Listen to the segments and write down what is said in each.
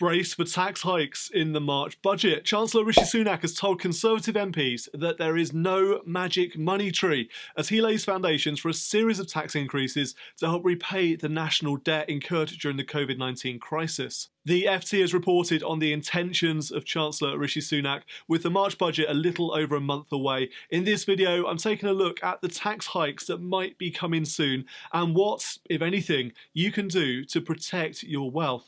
Brace for tax hikes in the March budget. Chancellor Rishi Sunak has told Conservative MPs that there is no magic money tree as he lays foundations for a series of tax increases to help repay the national debt incurred during the COVID-19 crisis. The FT has reported on the intentions of Chancellor Rishi Sunak with the March budget a little over a month away. In this video, I'm taking a look at the tax hikes that might be coming soon and what, if anything, you can do to protect your wealth.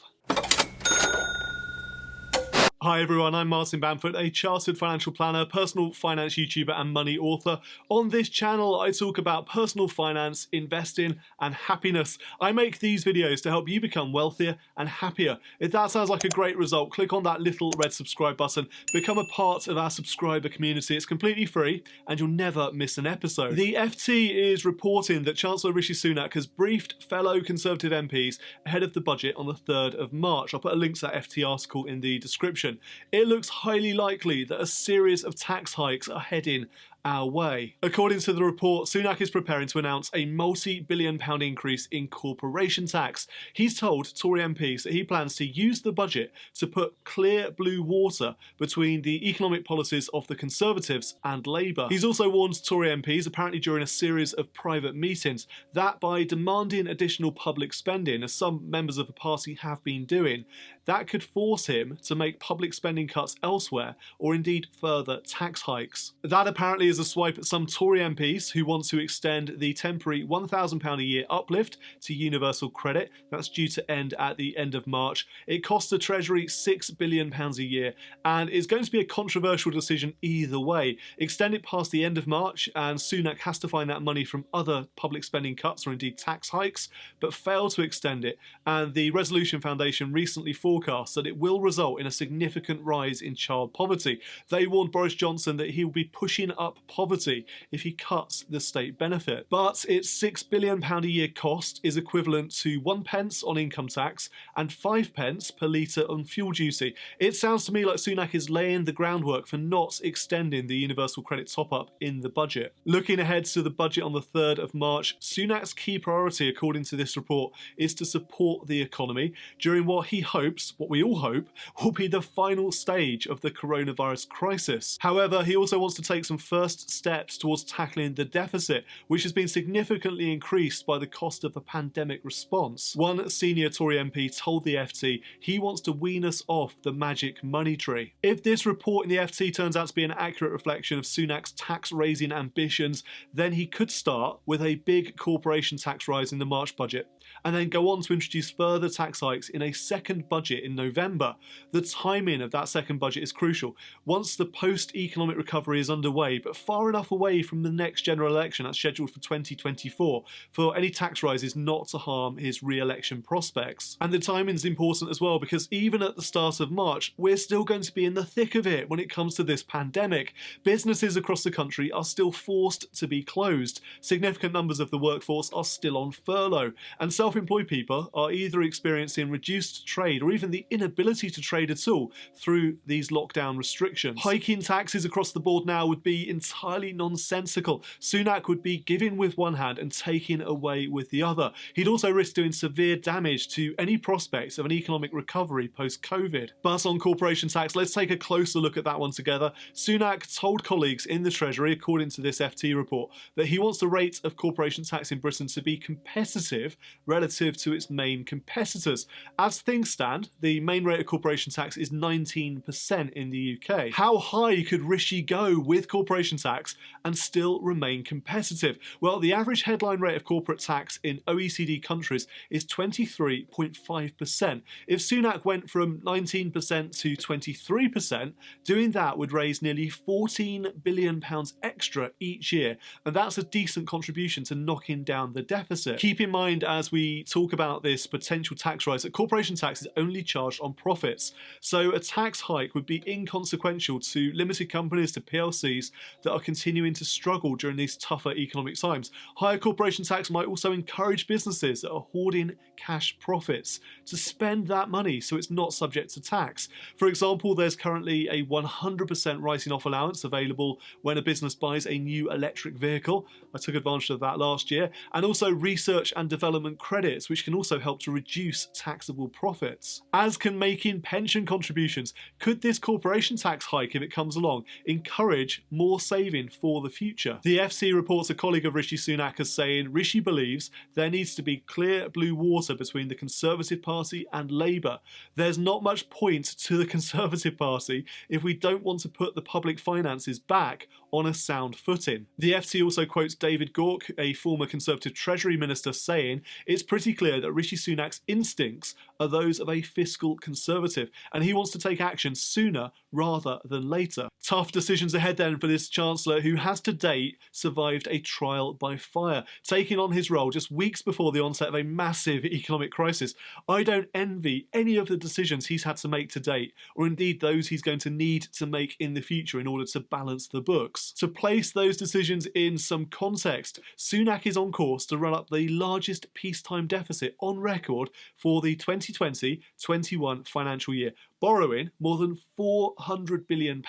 Hi everyone, I'm Martin Bamford, a chartered financial planner, personal finance YouTuber and money author. On this channel, I talk about personal finance, investing and happiness. I make these videos to help you become wealthier and happier. If that sounds like a great result, click on that little red subscribe button, become a part of our subscriber community. It's completely free and you'll never miss an episode. The FT is reporting that Chancellor Rishi Sunak has briefed fellow Conservative MPs ahead of the budget on the 3rd of March. I'll put a link to that FT article in the description. It looks highly likely that a series of tax hikes are heading our way. According to the report, Sunak is preparing to announce a multi-billion-pound increase in corporation tax. He's told Tory MPs that he plans to use the budget to put clear blue water between the economic policies of the Conservatives and Labour. He's also warned Tory MPs, apparently during a series of private meetings, that by demanding additional public spending, as some members of the party have been doing, that could force him to make public spending cuts elsewhere or indeed further tax hikes. That apparently is a swipe at some Tory MPs who want to extend the temporary £1,000 a year uplift to universal credit. That's due to end at the end of March. It costs the Treasury £6 billion a year and is going to be a controversial decision either way. Extend it past the end of March and Sunak has to find that money from other public spending cuts or indeed tax hikes, but fail to extend it. And the Resolution Foundation recently forecast that it will result in a significant rise in child poverty. They warned Boris Johnson that he will be pushing up poverty if he cuts the state benefit. But its £6 billion a year cost is equivalent to 1 pence on income tax and 5 pence per litre on fuel duty. It sounds to me like Sunak is laying the groundwork for not extending the universal credit top-up in the budget. Looking ahead to the budget on the 3rd of March, Sunak's key priority, according to this report, is to support the economy during what he hopes, what we all hope, will be the final stage of the coronavirus crisis. However, he also wants to take some first steps towards tackling the deficit, which has been significantly increased by the cost of the pandemic response. One senior Tory MP told the FT he wants to wean us off the magic money tree. If this report in the FT turns out to be an accurate reflection of Sunak's tax-raising ambitions, then he could start with a big corporation tax rise in the March budget, and then go on to introduce further tax hikes in a second budget in November. The timing of that second budget is crucial. Once the post-economic recovery is underway, but far enough away from the next general election that's scheduled for 2024 for any tax rises not to harm his re-election prospects. And the timing is important as well because even at the start of March, we're still going to be in the thick of it when it comes to this pandemic. Businesses across the country are still forced to be closed. Significant numbers of the workforce are still on furlough, and self-employed people are either experiencing reduced trade or even the inability to trade at all through these lockdown restrictions. Hiking taxes across the board now would be entirely nonsensical. Sunak would be giving with one hand and taking away with the other. He'd also risk doing severe damage to any prospects of an economic recovery post-COVID. But on corporation tax, let's take a closer look at that one together. Sunak told colleagues in the Treasury, according to this FT report, that he wants the rate of corporation tax in Britain to be competitive relative to its main competitors. As things stand, the main rate of corporation tax is 19% in the UK. How high could Rishi go with corporation tax and still remain competitive? Well, the average headline rate of corporate tax in OECD countries is 23.5%. If Sunak went from 19% to 23%, doing that would raise nearly £14 billion extra each year, and that's a decent contribution to knocking down the deficit. Keep in mind as we talk about this potential tax rise that corporation tax is only charged on profits, so a tax hike would be inconsequential to limited companies, to PLCs that are continuing to struggle during these tougher economic times. Higher corporation tax might also encourage businesses that are hoarding cash profits to spend that money so it's not subject to tax. For example, there's currently a 100% writing off allowance available when a business buys a new electric vehicle. I took advantage of that last year. And also research and development credits, which can also help to reduce taxable profits. As can making pension contributions. Could this corporation tax hike, if it comes along, encourage more saving for the future? The FT reports a colleague of Rishi Sunak as saying Rishi believes there needs to be clear blue water between the Conservative Party and Labour. There's not much point to the Conservative Party if we don't want to put the public finances back on a sound footing. The FT also quotes David Gauke, a former Conservative Treasury Minister, saying it's pretty clear that Rishi Sunak's instincts are those of a fiscal conservative, and he wants to take action sooner rather than later. Tough decisions ahead then for this Chancellor, who has to date survived a trial by fire, taking on his role just weeks before the onset of a massive economic crisis. I don't envy any of the decisions he's had to make to date, or indeed those he's going to need to make in the future in order to balance the books. To place those decisions in some context, Sunak is on course to run up the largest peacetime deficit on record for the 2020-21 financial year, borrowing more than £400 billion.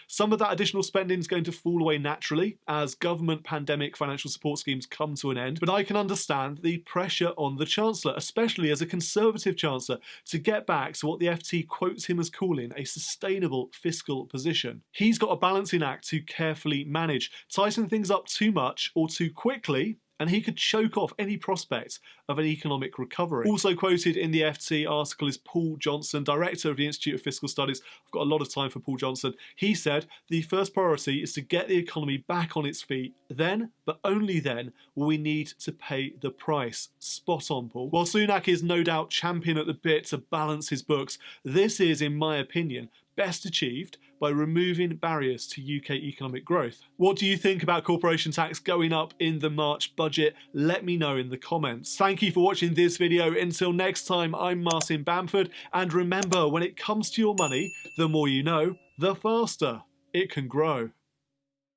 Some of that additional spending is going to fall away naturally as government pandemic financial support schemes come to an end, but I can understand the pressure on the Chancellor, especially as a Conservative Chancellor, to get back to what the FT quotes him as calling a sustainable fiscal position. He's got a balancing act to carefully manage. Tighten things up too much or too quickly, and he could choke off any prospect of an economic recovery. Also quoted in the FT article is Paul Johnson, director of the Institute of Fiscal Studies. I've got a lot of time for Paul Johnson. He said the first priority is to get the economy back on its feet. Then, but only then, will we need to pay the price. Spot on, Paul. While Sunak is no doubt champion at the bit to balance his books, this is, in my opinion, best achieved by removing barriers to UK economic growth. What do you think about corporation tax going up in the March budget? Let me know in the comments. Thank you for watching this video. Until next time, I'm Martin Bamford, and remember, when it comes to your money, the more you know, the faster it can grow.